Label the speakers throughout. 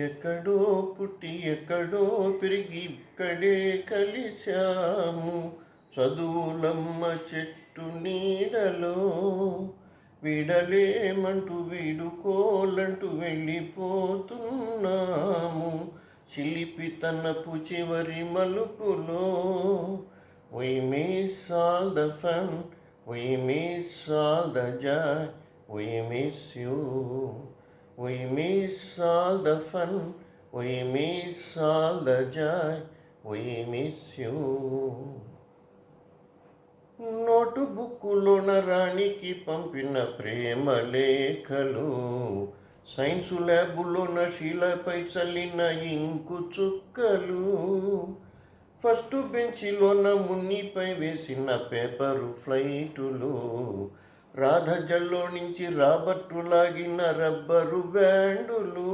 Speaker 1: ఎక్కడో పుట్టి ఎక్కడో పెరిగి ఇక్కడే కలిశాము చదువులమ్మ చెట్టు నీడలో విడలేమంటూ వీడుకోలంటూ వెళ్ళిపోతున్నాము చిలిపితనపు చివరి మలుపులో We miss all the fun, we miss all the joy, we miss you. We miss all the fun, we miss all the joy, we miss you. నోటు బుక్కులోన రాణికి పంపిన ప్రేమ లేఖలు సైన్సు ల్యాబులోన శీలపై చల్లిన ఇంకు చుక్కలు ఫస్ట్ బెంచిలోన మున్నిపై వేసిన పేపరు ఫ్లైటులు రాధజల్లో నుంచి రాబర్టు లాగిన రబ్బరు బ్యాండులు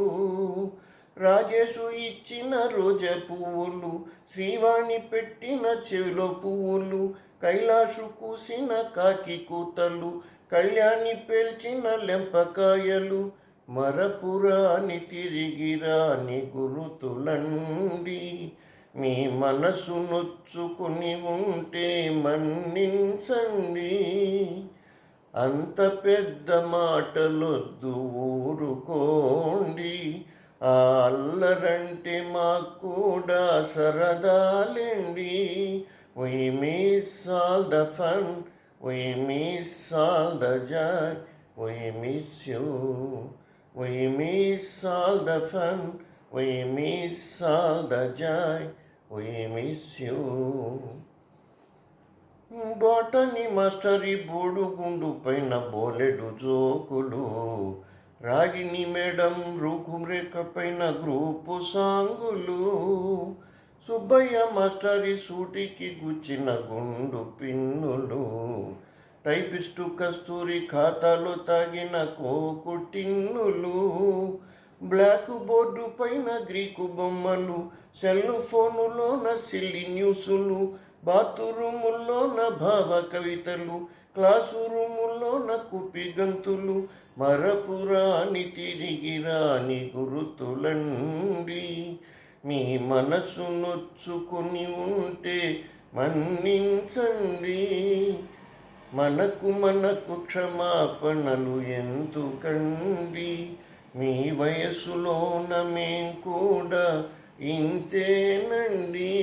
Speaker 1: రాజేషు ఇచ్చిన రోజా పువ్వులు శ్రీవాణి పెట్టిన చెవిలో పువ్వులు కైలాసు కూసిన కాకి కూతలు కళ్యాణి పేల్చిన లెంపకాయలు మరపురాని తిరిగిరాని గురుతులండి మీ మనసు నొచ్చుకుని ఉంటే మన్నించండి అంత పెద్ద మాటలొద్దు ఊరుకోండి ఆ అల్లరంటే మాకు కూడా సరదాలేండి We miss all the fun, we miss all the joy, we miss you. We miss all the fun, we miss all the joy, we miss you. Botany మాస్టరీ బోడుగుండు పైన బోలెడు జోకులు రాగిణి మేడం రూకురేఖ పైన గ్రూపు సాంగులు సుబ్బయ్య మాస్టరీ సూటికి గుచ్చిన గుండు పిన్నులు టైపిస్టు కస్తూరి ఖాతాలో తాగిన కోకు టిన్నులు బ్లాక్ బోర్డు పైన గ్రీకు బొమ్మలు సెల్ ఫోనులోన సిల్లి న్యూసులు బాత్రూముల్లోన భావ కవితలు క్లాసు రూముల్లోన కుపి గంతులు మరపురాని తిరిగిరాని గురుతులండి మీ మనసు నొచ్చుకొని ఉంటే మన్నించండి మనకు క్షమాపణలు ఎందుకండి మీ వయసులోన మేం కూడా ఇంతేనండి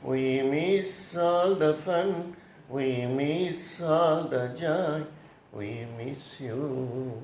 Speaker 1: We miss all the fun, we miss all the joy, we miss you.